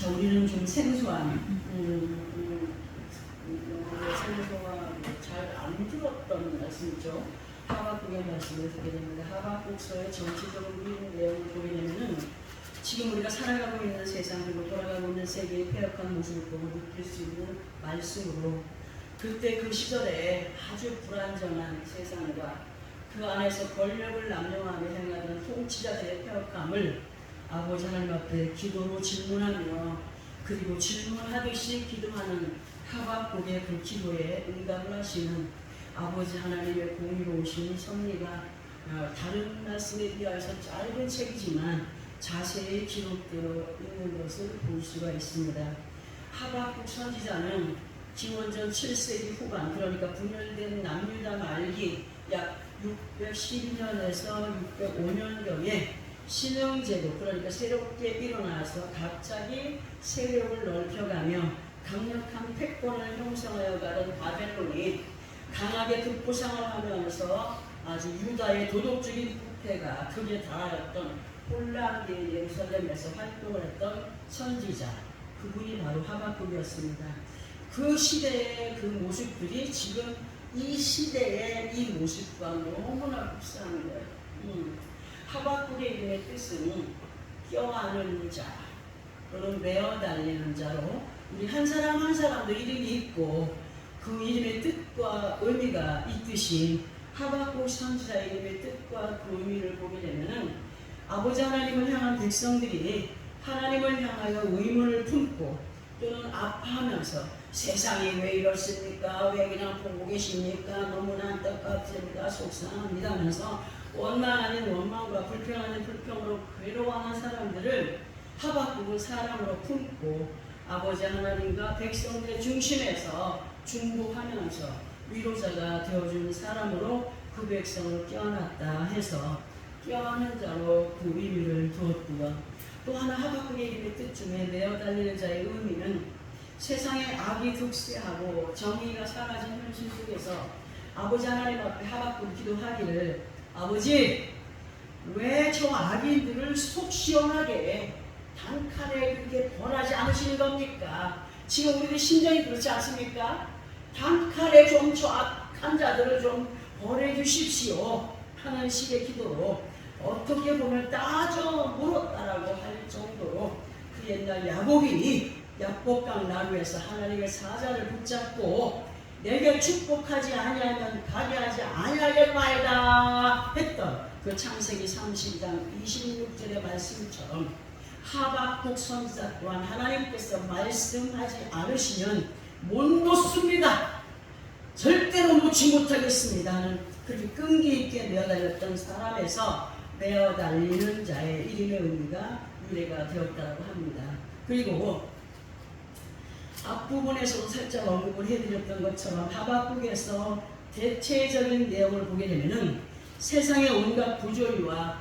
자, 우리는 좀 생소한 잘 안 들었던 말씀이죠. 하박국의 말씀을 듣게 됩니다. 하박국서의 전체적인 내용을 보게 되면은 지금 우리가 살아가고 있는 세상 그리고 돌아가고 있는 세계의 폐역한 모습을 보고 느낄 수 있는 말씀으로 그때 그 시절에 아주 불안정한 세상과 그 안에서 권력을 남용하며 행하던 통치자들의 폐역함을 아버지 하나님 앞에 기도로 질문하며 그리고 질문하듯이 기도하는 하박국의 그 기도에 응답을 하시는 아버지 하나님의 공의로우신 섭리가 다른 말씀에 비하여서 짧은 책이지만 자세히 기록되어 있는 것을 볼 수가 있습니다. 하박국 선지자는 기원전 7세기 후반 그러니까 분열된 남유다 말기 약 612년에서 605년경에 신흥제도 그러니까 새롭게 일어나서 갑자기 세력을 넓혀가며 강력한 패권을 형성하여 가던 바벨론이 강하게 극부상을 하면서 아주 유다의 도덕적인 부패가 극에 달하였던 혼란기의 예루살렘에서 활동을 했던 선지자 그분이 바로 하박국이었습니다. 그 시대의 그 모습들이 지금 이 시대의 이 모습과 너무나 흡사한 거예요. 하박국의 이름의 뜻은 껴안는 자 또는 메어달리는 자로 우리 한 사람 한 사람도 이름이 있고 그 이름의 뜻과 의미가 있듯이 하박국 선지자의 이름의 뜻과 그 의미를 보게 되면 아버지 하나님을 향한 백성들이 하나님을 향하여 의문을 품고 또는 아파하면서 세상이 왜 이렇습니까? 왜 그냥 보고 계십니까? 너무나 안타깝습니다. 속상합니다 하면서 원망 아닌 원망과 불평 아닌 불평으로 괴로워하는 사람들을 하박국은 사랑으로 품고 아버지 하나님과 백성들의 중심에서 중보하면서 위로자가 되어주는 사람으로 그 백성을 껴안았다 해서 껴안는 자로 그 의미를 두었고요. 또 하나 하박국의 이름의 뜻 중에 내어 달리는 자의 의미는 세상에 악이 득세하고 정의가 사라진 현실 속에서 아버지 하나님 앞에 하박국 기도하기를 아버지 왜 저 악인들을 속 시원하게 단칼에 그렇게 벌하지 않으시는 겁니까? 지금 우리들 심정이 그렇지 않습니까? 단칼에 좀 저 악한 자들을 좀 벌해 주십시오 하는 식의 기도로 어떻게 보면 따져 물었다라고 할 정도로 그 옛날 야곱이 약복강 나루에서 하나님의 사자를 붙잡고 내게 축복하지 아니하면 가게 하지 아니하겠나이다 했던 그 창세기 30장 26절의 말씀처럼 하박국 선지자 또한 하나님께서 말씀하지 않으시면 못 놓습니다. 절대로 놓지 못하겠습니다 하는 그렇게 끈기 있게 메어달렸던 사람에서 메어달리는 자의 이름의 의미가 유래가 되었다고 합니다. 그리고 앞부분에서도 살짝 언급을 해드렸던 것처럼 하박국에서 대체적인 내용을 보게 되면 세상의 온갖 부조리와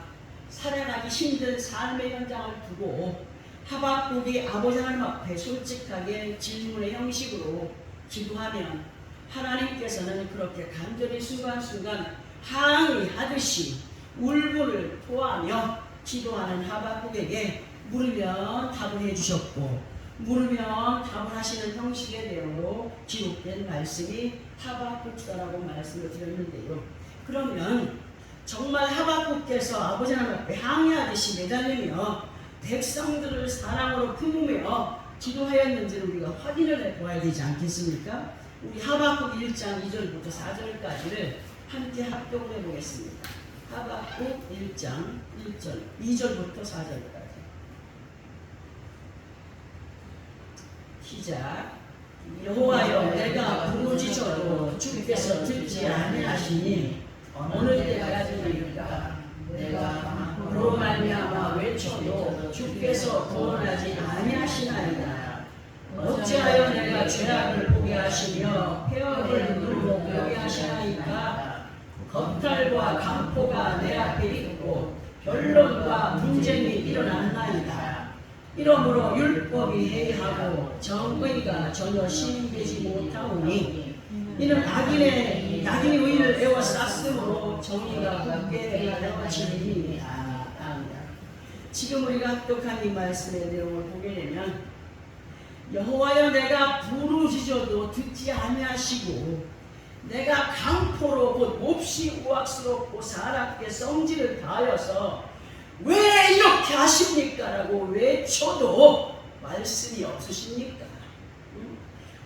살아가기 힘든 삶의 현장을 두고 하박국이 아버지 하나님 앞에 솔직하게 질문의 형식으로 기도하면 하나님께서는 그렇게 간절히 순간순간 항의하듯이 울분을 토하며 기도하는 하박국에게 물으면 답을 해주셨고 물으면 답을 하시는 형식의 내용으로 기록된 말씀이 하박국서라고 말씀을 드렸는데요. 그러면 정말 하박국께서 아버지 하나님 앞에 항의하듯이 매달리며 백성들을 사랑으로 품으며 기도하였는지를 우리가 확인을 해보아야 되지 않겠습니까? 우리 하박국 1장 2절부터 4절까지를 함께 합독을 해보겠습니다. 하박국 1장 1절, 2절부터 4절까지 시작. 여호와여 내가 부르짖어도 주께서 듣지 아니하시니 어느 때까지입니까? 내가 그로 말미암아 외쳐도 주께서 구원하지 아니하시나이다. 어찌하여 내가 죄악을 보게 하시며 폐역을 누르고 보게 하시나이까? 겁탈과 강포가 내 앞에 있고 변론과 분쟁이 일어났나이다. 이러므로 율법이 해이하고 정의가 전혀 시인되지 못하오니 이는 악인의 의를 에워쌌으므로 정의가 굳게 하여지니이다. 지금 우리가 합독한 이 말씀의 내용을 보게 되면 내가 부르짖어도 듣지 아니하시고 내가 강포로 곧 몹시 우악스럽고 사납게 성질을 다하여서 왜 이렇게 하십니까? 라고 외쳐도 말씀이 없으십니까?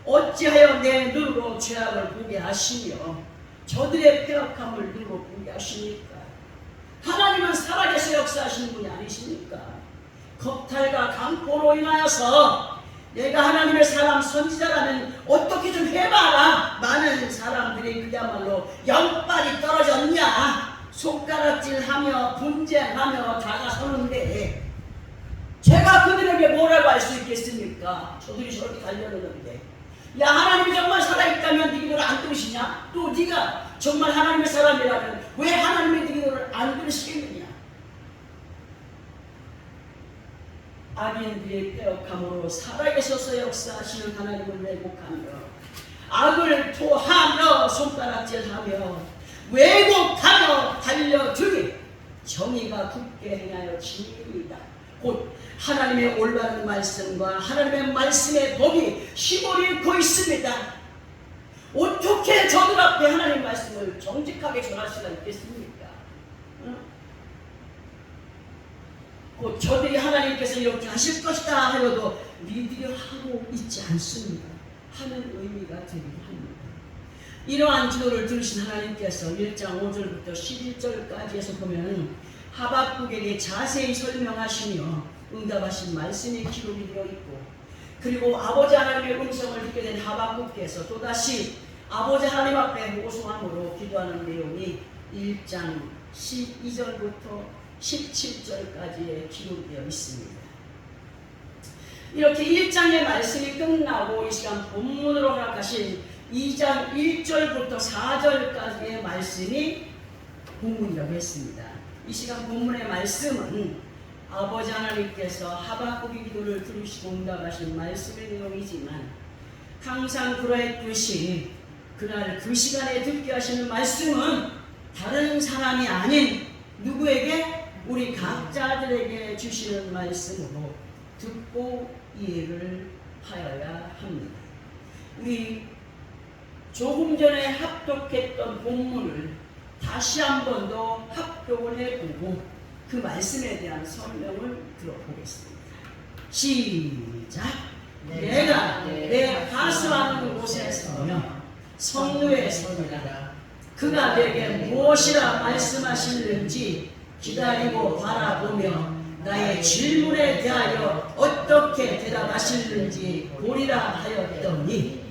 어찌하여 내 눈으로 죄악을 보게 하시며 저들의 패역함을 눈으로 보게 하십니까? 하나님은 살아계셔 역사하시는 분이 아니십니까? 겁탈과 강포로 인하여서 내가 하나님의 사람 선지자라면 어떻게 좀 해봐라. 많은 사람들이 그야말로 연빨이 떨어졌냐 손가락질하며 분쟁하며 다가서는데 제가 그들에게 뭐라고 할 수 있겠습니까? 저들이 저렇게 달려드는데 야, 하나님이 정말 살아있다면 네 기도를 안 들으시냐? 또 네가 정말 하나님의 사람이라면 왜 하나님의 네 기도를 안 들으시겠느냐? 악인들의 패역함으로 살아계셔서 역사하시는 하나님을 왜곡하며 악을 토하며 손가락질하며 왜곡하며 달려들이 정의가 굳게 행하여 진리이다. 곧 하나님의 올바른 말씀과 하나님의 말씀의 법이 힘을 잃고 있습니다. 어떻게 저들 앞에 하나님 말씀을 정직하게 전할 수가 있겠습니까? 곧 저들이 하나님께서 이렇게 하실 것이다 하여도 믿으려 하고 있지 않습니다. 하는 의미가 되긴 합니다. 이러한 기도를 들으신 하나님께서 1장 5절부터 11절까지에서 보면 하박국에게 자세히 설명하시며 응답하신 말씀이 기록이 되어 있고, 그리고 아버지 하나님의 음성을 듣게 된 하박국께서 또다시 아버지 하나님 앞에 호소함으로 기도하는 내용이 1장 12절부터 17절까지에 기록되어 있습니다. 이렇게 1장의 말씀이 끝나고 이 시간 본문으로 허락하신 2장 1절부터 4절까지의 말씀이 본문이라고 했습니다. 이 시간 본문의 말씀은 아버지 하나님께서 하박국의 기도를 들으시고 응답하신 말씀의 내용이지만 항상 그러했듯이 그날 그 시간에 듣게 하시는 말씀은 다른 사람이 아닌 누구에게? 우리 각자들에게 주시는 말씀으로 듣고 이해를 하여야 합니다. 우리 조금 전에 합독했던 본문을 다시 한 번 더 합독을 해보고 그 말씀에 대한 설명을 들어보겠습니다. 시작! 내가 내 하수하는 곳에 서며 성루에 서리라. 그가 내게 무엇이라 말씀하시는지 기다리고 바라보며 나의 질문에 대하여 어떻게 대답하시는지 보리라 하였더니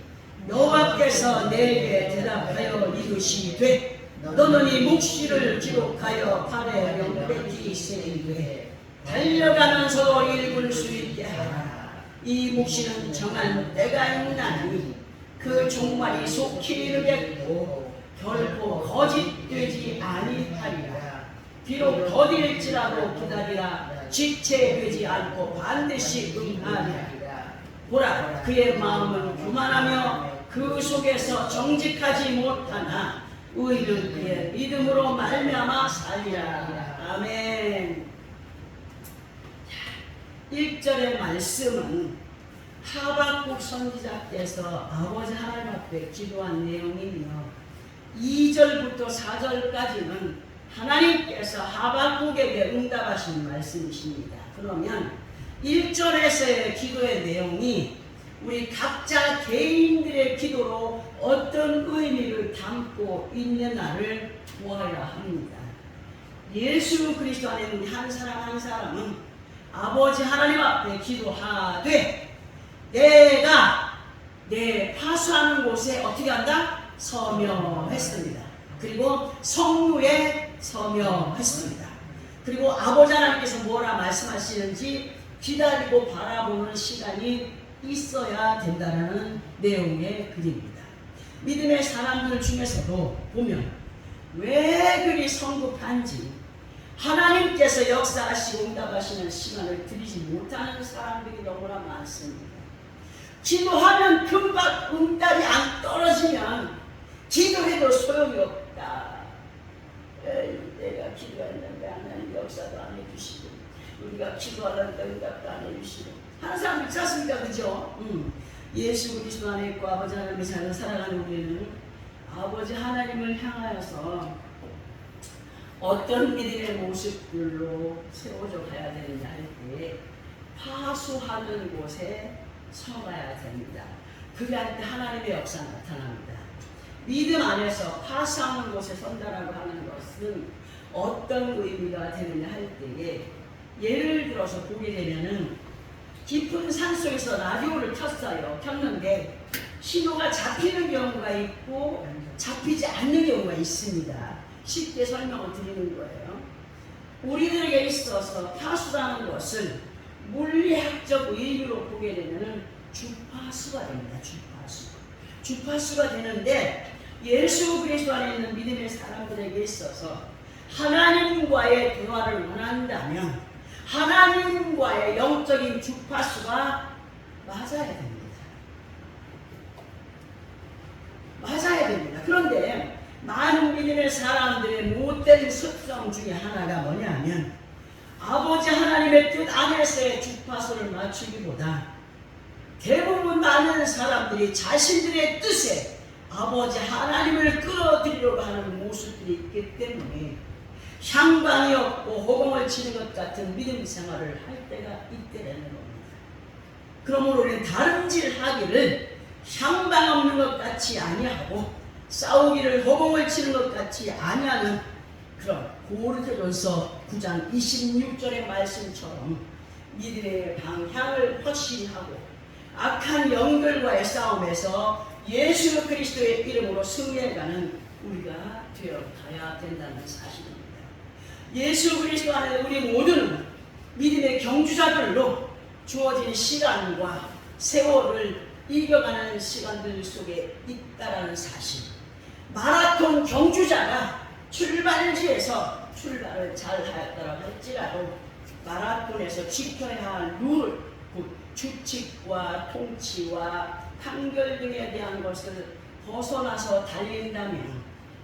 여호와께서 내게 대답하여 이르시되 너는 이 묵시를 기록하여 팔에 명백히 쓰이되 달려가면서도 읽을 수 있게 하라. 이 묵시는 정한 때가 있나니 그 종말이 속히 이르겠고 결코 거짓되지 아니하리라. 비록 더딜지라도 기다리라. 지체되지 않고 반드시 응하리라. 보라, 그의 마음은 교만하며 그 속에서 정직하지 못하나 의인은 그의 믿음으로 말미암아 살리라. 아멘. 1절의 말씀은 하박국 선지자께서 아버지 하나님 앞에 기도한 내용이며 2절부터 4절까지는 하나님께서 하박국에게 응답하신 말씀이십니다. 그러면 1절에서의 기도의 내용이 우리 각자 개인들의 기도로 어떤 의미를 담고 있느냐를 보아야 합니다. 예수 그리스도 안에 있는 한 사람 한 사람은 아버지 하나님 앞에 기도하되 내가 내 파수하는 곳에 어떻게 한다? 서며 했습니다. 그리고 성루에 서며 했습니다. 그리고 아버지 하나님께서 뭐라 말씀하시는지 기다리고 바라보는 시간이 있어야 된다는 내용의 글입니다. 믿음의 사람들 중에서도 보면 왜 그리 성급한지 하나님께서 역사하시고 응답하시는 시간을 드리지 못하는 사람들이 너무나 많습니다. 기도하면 금방 응답이 안 떨어지면 기도해도 소용이 없다. 내가 기도했는데 하나님 역사도 안 해주시고 우리가 기도하는데 응답도 안 해주시고 하는 사람 있지 않습니까? 그죠? 예수 그리스도 안에 있고 아버지 하나님의 자녀로 살아가는 우리는 아버지 하나님을 향하여서 어떤 믿음의 모습들로 세워져 가야 되느냐 할 때에 파수하는 곳에 서가야 됩니다. 그럴 때 하나님의 역사 나타납니다. 믿음 안에서 파수하는 곳에 선다라고 하는 것은 어떤 의미가 되느냐 할 때에 예를 들어서 보게 되면은 깊은 산속에서 라디오를 켰는데 신호가 잡히는 경우가 있고 잡히지 않는 경우가 있습니다. 쉽게 설명을 드리는 거예요. 우리들에게 있어서 파수라는 것을 물리학적 의미로 보게 되면 주파수가 됩니다. 주파수가 되는데 예수 그리스도 안에 있는 믿음의 사람들에게 있어서 하나님과의 대화를 원한다면 하나님과의 영적인 주파수가 맞아야 됩니다. 맞아야 됩니다. 그런데 많은 믿음의 사람들의 못된 습성 중에 하나가 뭐냐면 아버지 하나님의 뜻 안에서의 주파수를 맞추기보다 대부분 많은 사람들이 자신들의 뜻에 아버지 하나님을 끌어들이려고 하는 모습들이 있기 때문에 향방이 없고 호공을 치는 것 같은 믿음 생활을 할 때가 있다는 겁니다. 그러므로 우리는 다름질 하기를 향방 없는 것 같이 아니하고 싸우기를 호공을 치는 것 같이 아니하는 그런 고린도전서 9장 26절의 말씀처럼 믿음의 방향을 확실히 하고 악한 영들과의 싸움에서 예수 그리스도의 이름으로 승리해가는 우리가 되어가야 된다는 사실입니다. 예수 그리스도 안에 우리 모두는 믿음의 경주자들로 주어진 시간과 세월을 이겨가는 시간들 속에 있다라는 사실. 마라톤 경주자가 출발지에서 출발을 잘 하였다고 할지라도 마라톤에서 지켜야 할 룰, 규칙과 통치와 판결 등에 대한 것을 벗어나서 달린다면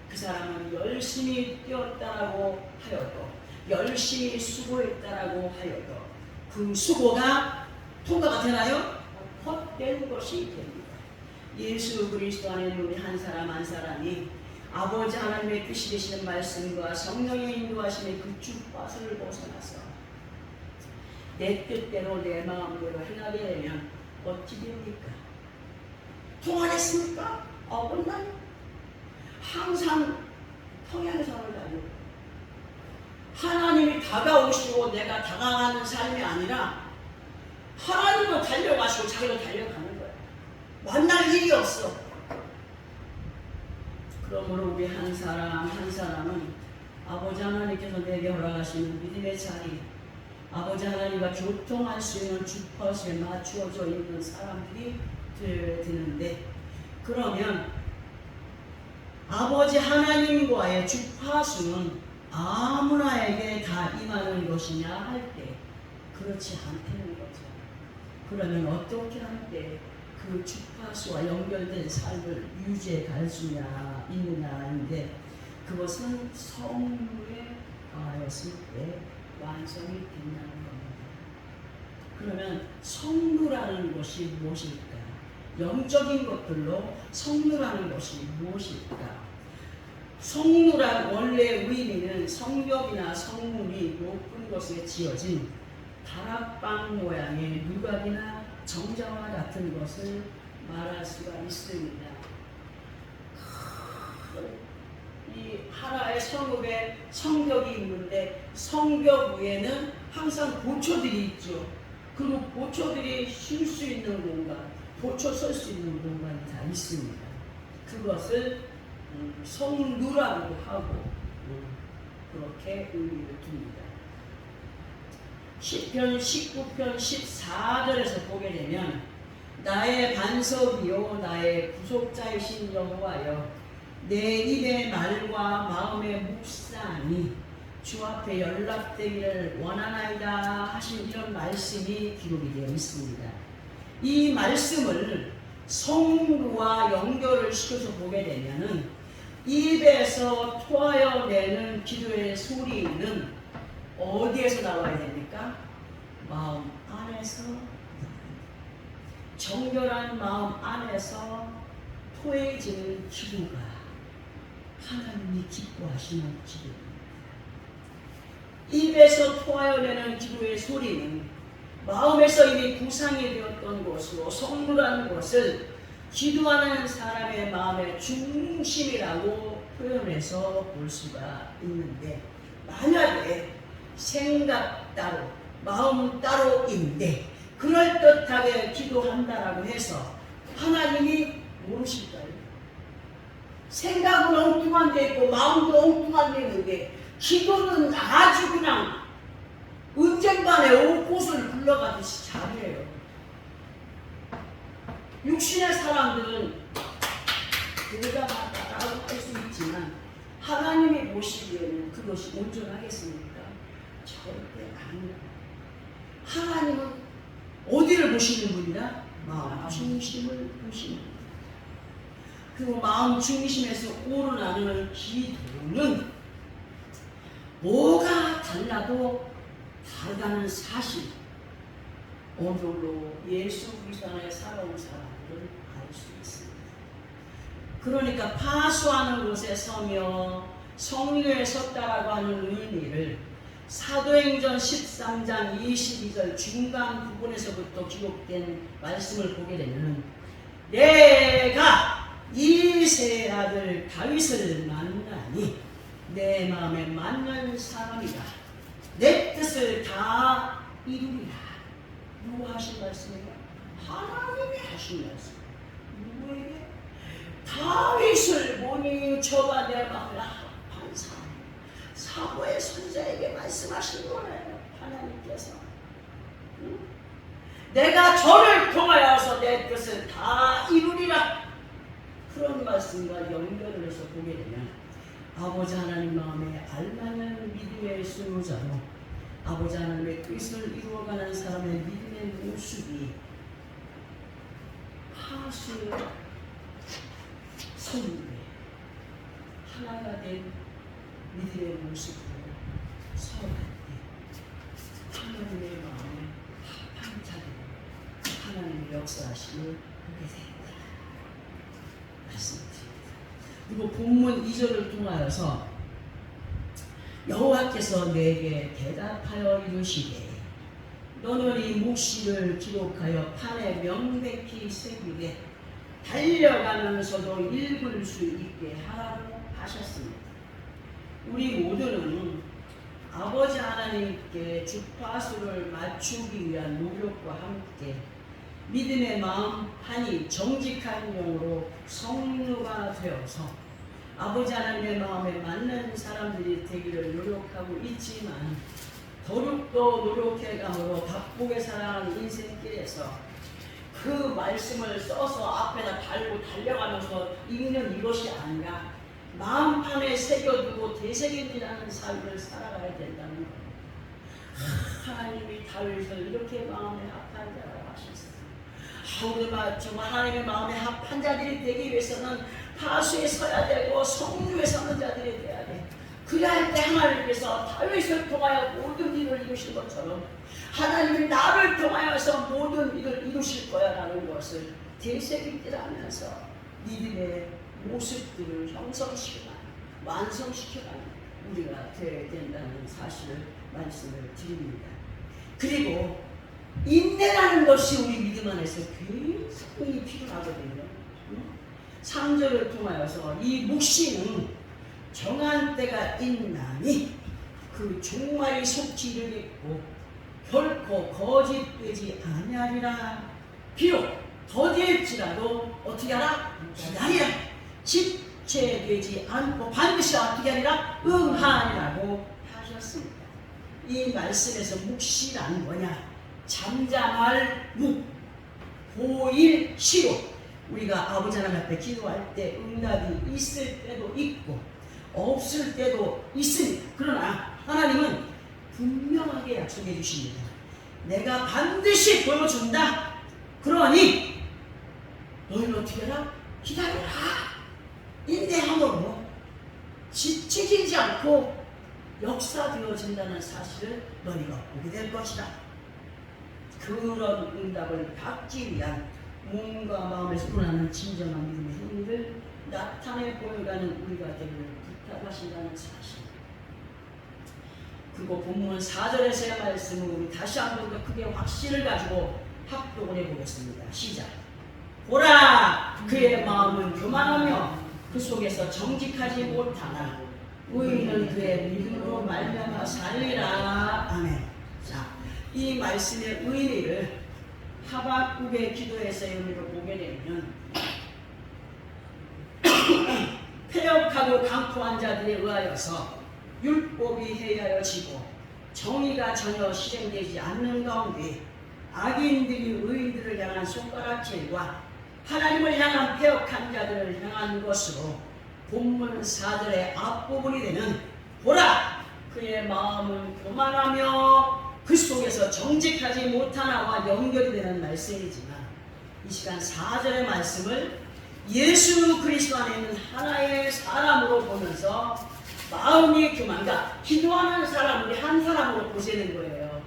그 사람은 열심히 뛰었다라고 하여도 열심히 수고했다라고 하여도 그 수고가 통과가 되나요? 헛된 것이 됩니다. 예수 그리스도 안에 있는 우리 한 사람 한 사람이 아버지 하나님의 뜻이 되시는 말씀과 성령의 인도하심의 그 주파수를 벗어나서 내 뜻대로 내 마음대로 행하게 되면 어찌 됩니까? 통하겠습니까? 어긋나요? 항상 평행선을 가요. 하나님이 다가오시고 내가 다가가는 삶이 아니라 하나님은 달려가시고 자기도 달려가는 거예요. 만날 일이 없어. 그러므로 우리 한 사람 한 사람은 아버지 하나님께서 내게 허락하시는 믿음의 자리, 아버지 하나님과 교통할 수 있는 주파수에 맞추어져 있는 사람들이 되어야 되는데, 그러면 아버지 하나님과의 주파수는 아무나에게 다 임하는 것이냐 할 때 그렇지 않다는 거죠. 그러면 어떻게 할 때 그 주파수와 연결된 삶을 유지해 갈 수냐 있느냐인데, 그것은 성령에 가하였을 때 완성이 된다는 겁니다. 그러면 성루라는 것이 무엇일까? 영적인 것들로 성루라는 것이 무엇일까? 성루란 원래 의미는 성벽이나 성문이 높은 곳에 지어진 다락방 모양의 누각이나 정자와 같은 것을 말할 수가 있습니다. 이 하나의 성읍에 성벽이 있는데 성벽 위에는 항상 보초들이 있죠. 그리고 보초들이 쉴 수 있는 공간, 보초 설 수 있는 공간이 다 있습니다. 그것을 성루라고 하고 그렇게 의미를 둡니다. 시편 19편 14절에서 보게 되면 나의 반석이요 나의 구속자이신 여호와여, 내 입의 말과 마음의 묵상이 주 앞에 연락되기를 원하나이다 하신 이런 말씀이 기록이 되어 있습니다. 이 말씀을 성루와 연결을 시켜서 보게 되면은 입에서 토하여 내는 기도의 소리는 어디에서 나와야 됩니까? 마음 안에서. 정결한 마음 안에서 토해지는 기도가 하나님이 기뻐하시는 기도입니다. 입에서 토하여내는 기도의 소리는 마음에서 이미 구상이 되었던 것으로 성물한 것을 기도하는 사람의 마음의 중심이라고 표현해서 볼 수가 있는데, 만약에 생각 따로 마음 따로인데 그럴듯하게 기도한다라고 해서 하나님이 모르실까요? 생각은 엉뚱한 데 있고 마음도 엉뚱한 데 있는데 기도는 아주 그냥 은쟁반에 옷을 굴러가듯이 잘해요. 육신의 사람들은 그러다마다라고 할 수 있지만 하나님이 보시기에는 그것이 온전하겠습니까? 절대 아니에요. 하나님은 어디를 보시는 분이다? 마음 중심을 보시는 분. 그 마음 중심에서 우러나는 기도는 뭐가 달라도 다르다는 사실, 오늘로 예수 그리스도 안에 살아온 사람들은 알 수 있습니다. 그러니까 파수하는 곳에 서며 성령에 섰다라고 하는 의미를 사도행전 13장 22절 중간 부분에서부터 기록된 말씀을 보게 되면, 내가 이세 아들 다윗을 만나니 내 마음에 맞는 사람이다. 내 뜻을 다 이루리라. 누구 하신 말씀이에요? 하나님이 하신 말씀. 누구에게? 다윗을 보니 저가 내 마음에 합한 사람. 사고의 선자에게 말씀하신 거예요. 하나님께서. 응? 내가 저를 통하여서 내 뜻을 다 이루리라. 그런 말씀과 연결을 해서 보게 되면 아버지 하나님 마음에 알맞는 믿음의 수호자로 아버지 하나님의 뜻을 이루어가는 사람의 믿음의 모습이 하수의 성도의 하나가 된 믿음의 모습으로 서갈 때 하나님의 마음에 합한 자들로 하나님의 역사하심을 보게 됩니다. 말씀드립니다. 그리고 본문 2절을 통하여서 여호와께서 내게 대답하여 이르시되 너는 이 묵시를 기록하여 판에 명백히 새기되 달려가면서도 읽을 수 있게 하라고 하셨습니다. 우리 모두는 아버지 하나님께 주파수를 맞추기 위한 노력과 함께 믿음의 마음판이 정직한 영으로 성료가 되어서 아버지 하나님의 마음에 맞는 사람들이 되기를 노력하고 있지만, 더욱더 노력해감으로 바쁘게 살아가는 인생길에서 그 말씀을 써서 앞에다 달고 달려가면서 읽는 이것이 아니라 마음판에 새겨두고 되새김질하는 삶을 살아가야 된다는 거예요. 하나님이 다윗을 이렇게 마음에 합한 자라고 하셨어요. 정말 하나님의 마음에 합한 자들이 되기 위해서는 파수에 서야 되고 성류에 서는 자들이 돼야 돼. 그래야 할 때 하나님께서 다윗을 통하여 모든 일을 이루실 것처럼 하나님이 나를 통하여서 모든 일을 이루실 거야 라는 것을 되새김질하면서 믿음의 모습들을 형성시켜가는, 완성시켜가는 우리가 되어야 된다는 사실을 말씀을 드립니다. 그리고 인내라는 것이 우리 믿음 안에서 굉장히 필요하거든요. 3절을 통하여서 이 묵시는 정한 때가 있나니 그 종말이 속히 이르겠고 결코 거짓되지 아니하리라. 비록 더딜지라도 어떻게 하라? 기다리라. 집체되지 않고 반드시 어떻게 하리라? 응하리라고 하셨습니다. 이 말씀에서 묵시란 뭐냐? 잠잠할 묵, 보일 시로. 우리가 아버지 하나님 앞에 기도할 때 응답이 있을 때도 있고 없을 때도 있습니다. 그러나 하나님은 분명하게 약속해 주십니다. 내가 반드시 보여준다. 그러니 너희는 어떻게 해라? 기다려라. 인내함으로 지치지 않고 역사되어진다는 사실을 너희가 보게 될 것이다. 그런 응답을 받기 위한 몸과 마음에서 우러나는 진정한 믿음의 행위를 나타내 보여가는 우리가 되기를 부탁하신다는 사실. 그리고 본문 4절에서의 말씀을 우리 다시 한 번 더 크게 확신을 가지고 합독을 해보겠습니다. 시작. 보라, 그의 마음은 교만하며 그 속에서 정직하지 못하나 의인은 그의 믿음으로 말미암아 살리라. 아멘. 자, 이 말씀의 의미를 하박국의 기도에서의 의미를 보게 되면 패역하고 강포한 자들에 의하여서 율법이 해하여지고 정의가 전혀 실행되지 않는 가운데 악인들이 의인들을 향한 손가락질과 하나님을 향한 패역한 자들을 향한 것으로 본문 4절의 앞부분이 되는 보라, 그의 마음은 교만하며 그 속에서 정직하지 못하나와 연결이 되는 말씀이지만 이 시간 4절의 말씀을 예수 그리스도 안에 있는 하나의 사람으로 보면서 마음이 교만과 기도하는 사람, 우리 한 사람으로 보시는 거예요.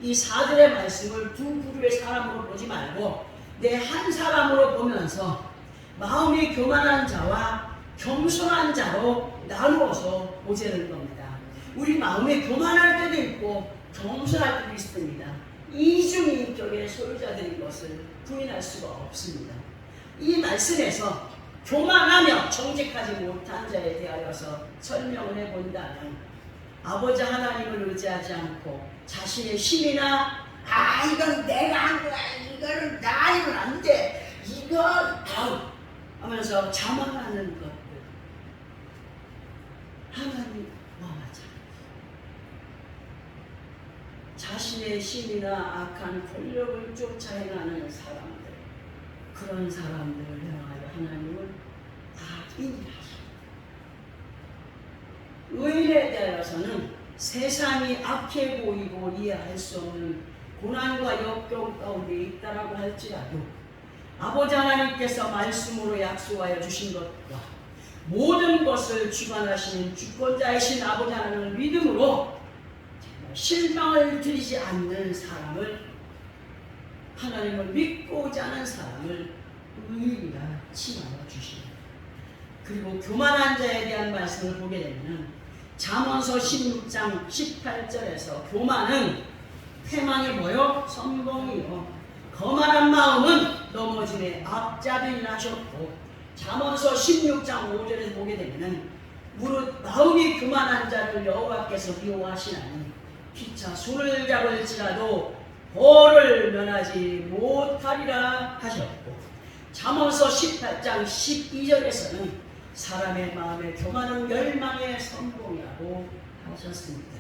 이 4절의 말씀을 두 부류의 사람으로 보지 말고 내 한 사람으로 보면서 마음이 교만한 자와 겸손한 자로 나누어서 보자는 겁니다. 우리 마음이 교만할 때도 있고 겸손할 때도 있습니다. 이중인격의 소유자들인 것을 부인할 수가 없습니다. 이 말씀에서 교만하며 정직하지 못한 자에 대하여서 설명을 해본다면 아버지 하나님을 의지하지 않고 자신의 힘이나 이건 내가 한 거야, 이거는 나 이건 안 돼, 이건 하면서 자만하는 것들, 하나님 뭐하자 자신의 힘이나 악한 권력을 쫓아 행하는 사람들, 그런 사람들을 향하여 하나님은 악인이라십니다. 의인에 대하여서는 세상이 악해 보이고 이해할 수 없는 고난과 역경 가운데 있다라고 할지라도 아버지 하나님께서 말씀으로 약속하여 주신 것과 모든 것을 주관하시는 주권자이신 아버지 하나님을 믿음으로 실망을 드리지 않는 사람을, 하나님을 믿고자 하는 사람을 의인이라 칭하여 주십니다. 그리고 교만한 자에 대한 말씀을 보게 되면 잠언서 16장 18절에서 교만은 패망이 뭐요? 선봉이요. 거만한 마음은 넘어짐의 앞잡이라 하셨고, 잠언서 16장 5절에서 보게 되면 무릇 마음이 교만한 자를 여호와께서 미워하시나니 피차 손을 잡을지라도 벌을 면하지 못하리라 하셨고, 잠언서 18장 12절에서는 사람의 마음에 교만은 멸망의 선봉이라고 하셨습니다.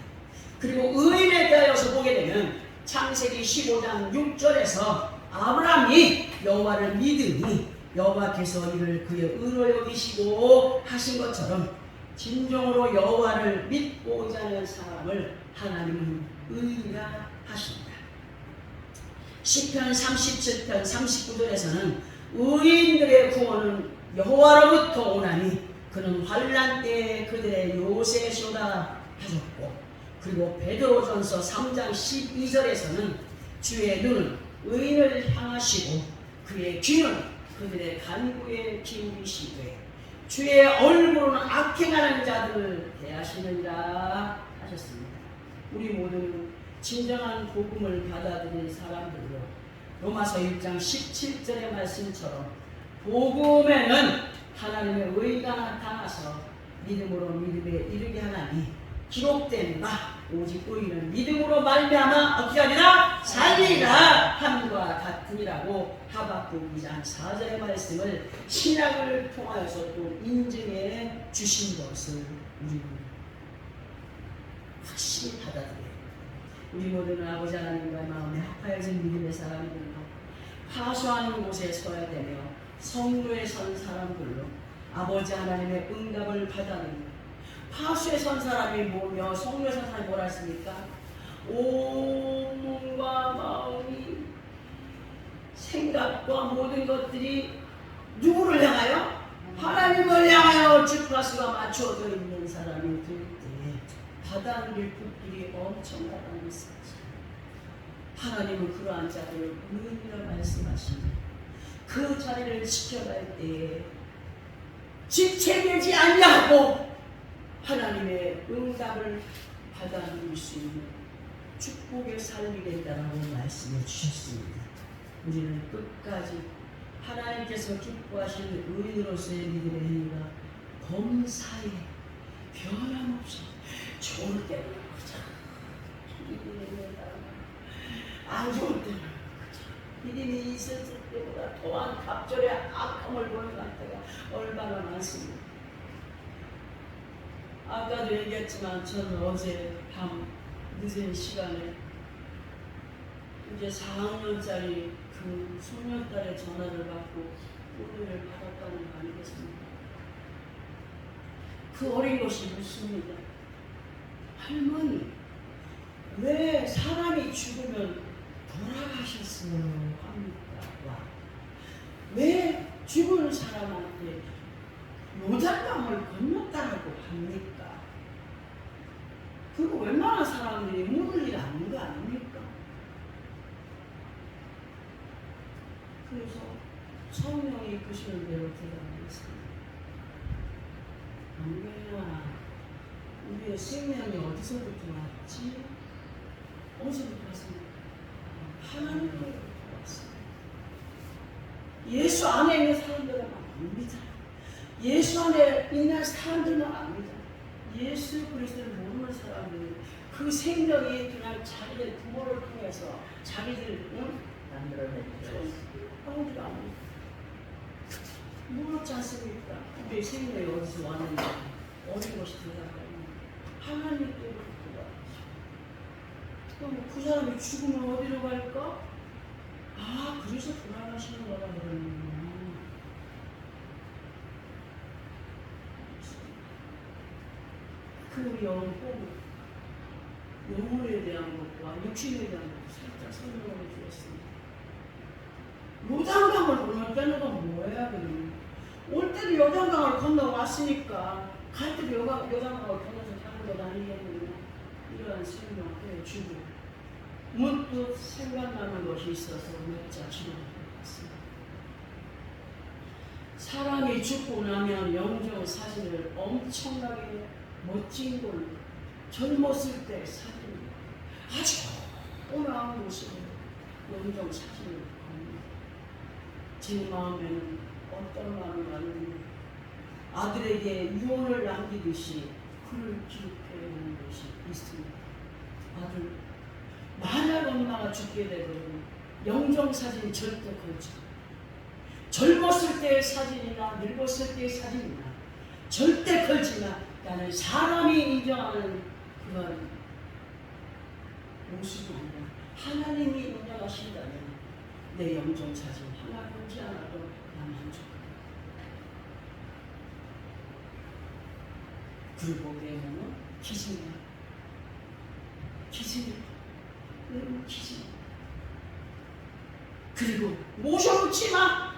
그리고 의인에 대하여서 보게 되면 창세기 15장 6절에서 아브라함이 여호와를 믿으니 여호와께서 이를 그의 의로 여기시고 하신 것처럼 진정으로 여호와를 믿고자 하는 사람을 하나님은 의인이라 하십니다. 시편 37편 39절에서는 의인들의 구원은 여호와로부터 오나니 그는 환난 때에 그들의 요새시오다 하셨고, 그리고 베드로전서 3장 12절에서는 주의 눈은 의인을 향하시고 그의 귀는 그들의 간구에 기울이시되 주의 얼굴은 악행하는 자들을 대하시느니라 하셨습니다. 우리 모두는 진정한 복음을 받아들인 사람들로 로마서 1장 17절의 말씀처럼 복음에는 하나님의 의가 나타나서 믿음으로 믿음에 이르게 하나니 기록된 바 오직 의인은 믿음으로 말미암아 어떻게 하리라? 살리라 함과 같으니라고 하박국 2장 4절의 말씀을 신약을 통하여서 또 인증해 주신 것을 우리는 확실히 받아들여요. 우리 모두는 아버지 하나님과 마음에 합하여진 믿음의 사람들로 파수하는 곳에 서야 되며 성루에 선 사람들로 아버지 하나님의 응답을 받아내며, 파수에 선 사람이 뭐며 성루에 선 사람이 뭐라 했습니까? 온 몸과 마음이 생각과 모든 것들이 누구를 향하여? 하나님을 향하여 주파수가 맞춰져 있는 사람이 될 때 받아들일 복들이 엄청나다는 사실. 하나님은 그러한 자들을 의인이라 말씀하십니다. 그 자리를 지켜갈 때에 지체되지 않냐고 하나님의 응답을 받아 누릴 수 있는 축복의 삶이 된다라고 말씀해 주셨습니다. 우리는 끝까지 하나님께서 기뻐하시는 의인으로서의 믿음의 행위가 범사에 변함없이 좋을 때는 그저 믿음이 안 좋을 때는 그저 믿음이 있었을 때보다 더한 갑절의 악함을 보는 때가 얼마나 많습니다. 아까도 얘기했지만 저는 어제 밤 늦은 시간에 이제 4학년짜리 그 소년딸의 전화를 받고 오늘을 받았다는 거 아니겠습니까? 그 어린 것이 묻습니다. 할머니, 왜 사람이 죽으면 돌아가셨어요 합니까? 왜 죽은 사람한테 요단강을 건넜다고 합니까? 그리고 웬만한 사람들이 묻을 일 아닌 거 아닙니까? 그래서 성령이 이끄시는 대로 대답하겠습니다. 안경아, 우리의 생명이 어디서부터 왔지? 어디서부터 왔습니까? 하나님으로부터 왔습니다. 예수 안에 있는 사람들은 압니다. 예수 안에 있는 사람들은 압니다. 예수 그리스도를 모르는 사람들은 그 생명이 그냥 자기들 부모를 통해서 자기들 만들어냈죠. 아무도 압니다. 모르지 않습니까? 우리의 생명이 어디서 왔는지 어린 것이 대답하는 하나님께로부터 왔죠. 그럼 그 사람이 죽으면 어디로 갈까? 아, 그래서 돌아가시는 거라 그러는구나. 그 영혼에 대한 것과 육신에 대한 것도 살짝 설명을 주었습니다. 요단강을 건너가는 건 뭐야 그러면? 올 때도 요단강을 건너왔으니까 갈 때도 요단강을 건너서 가는 건 아니겠느냐? 이러한 설명을 해주고 문득 생각나는 것이 있어서 몇 자 기록해봤습니다. 사람이 죽고 나면 영정 사진을 엄청나게 멋진 걸로 젊었을 때 사진을 아주 오나한 모습으로 영정 사진을 겁니다. 제 마음에는 어떤 마음이 나는 아들에게 유언을 남기듯이 글을 기록해 놓은 것이 있습니다. 아들, 만약 엄마가 죽게 되면 영정사진 절대 걸지 마. 젊었을 때의 사진이나 늙었을 때의 사진이나 절대 걸지 마. 나는 사람이 인정하는 그런 모습이 아니라 하나님이 인정하신다면 내 영정사진 하나 걸지 않아도 난 만족합니다. 그리고 내 몸은 기증이야. 기증이야. 내 몸은 기증이야. 그리고 모셔놓지 마.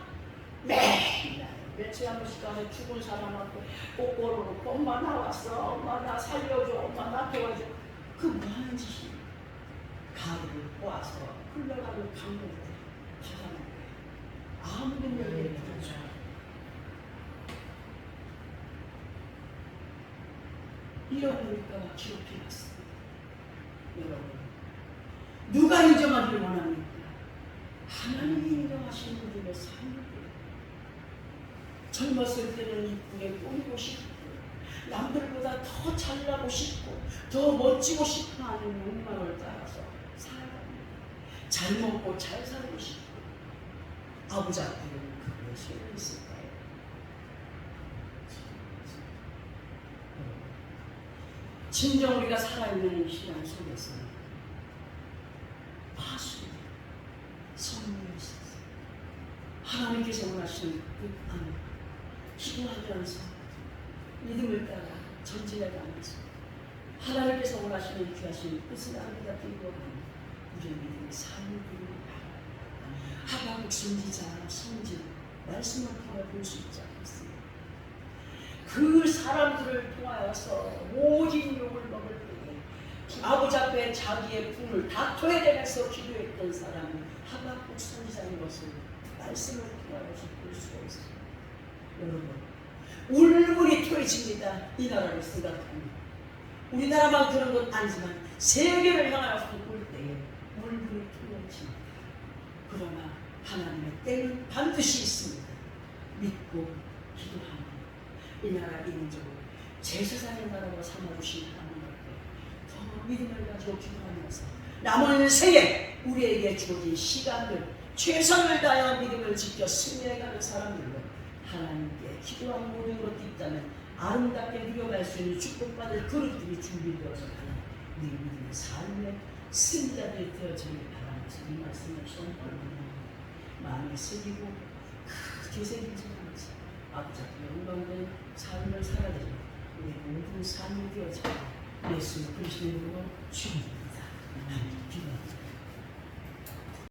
매일 며칠 한 번씩 가서 죽은 사람한테 꼬꼬로로 엄마 나왔어. 엄마 나 살려줘. 엄마 나 도와줘. 그 뭐하는 짓이야. 가루를 꼬아서 흘러가는 강물에 받아놓은 거야. 아무도 모르게 받아줘. 잃어버릴까봐 기록해놨습니다. 여러분, 누가 인정하기를 원합니까? 하나님이 인정하시는 분들의 삶을 젊었을 때는 이쁘게 꾸미고 싶고 남들보다 더 잘나고 싶고 더 멋지고 싶어 하는 욕망을 따라서 살아갑니다. 잘 먹고 잘 살고 싶고 아버지 앞에는 그걸 소용이 있을까요? 진정 우리가 살아있는 이 시간 속에서 파수 성령이 있어서 하나님께서 원하시는 그 안에 기도하면서 믿음을 따라 전진해가면서 하나님께서 원하시는 귀하신 뜻을 아니다 기도하는 우리의 믿음의 삶을 부릅니다. 하박국 선지자 성진 말씀을 통해 볼 수 있지 않겠습니까? 그 사람들을 통하여서 모진 욕을 먹을 때에 아버지 앞에 자기의 분을 다퉈야 되면서 기도했던 사람이 하박국 선지자인 것을 말씀을 통하여서 볼 수가 있어요. 여러분, 울분이 토해집니다. 이 나라를 생각하면. 우리나라만 그런 건 아니지만 세계를 향하여서 볼 때에 울분이 토해집니다. 그러나 하나님의 때는 반드시 있습니다. 믿고 기도하면 이 나라 인민족을 제사장의 나라로 삼아주신 하나님께 더 믿음을 가지고 기도하면서 남은 생에 우리에게 주어진 시간을 최선을 다하여 믿음을 지켜 승리해가는 사람들로 하나님께 기도하는 모든 것도 있다면 아름답게 누려갈 수 있는 축복받을 그릇들이 준비되어서 가는 우리 믿음의 삶의 승자들이 되어지길 바라면서 이 말씀을 선포하는 마음에 새기고 크게 새기지 않으면서 아버지 영광된 삶을 살아드리는 우리 모든 삶이 되어지길 예수 그리스도의 이름으로 축원합니다. 기도합니다.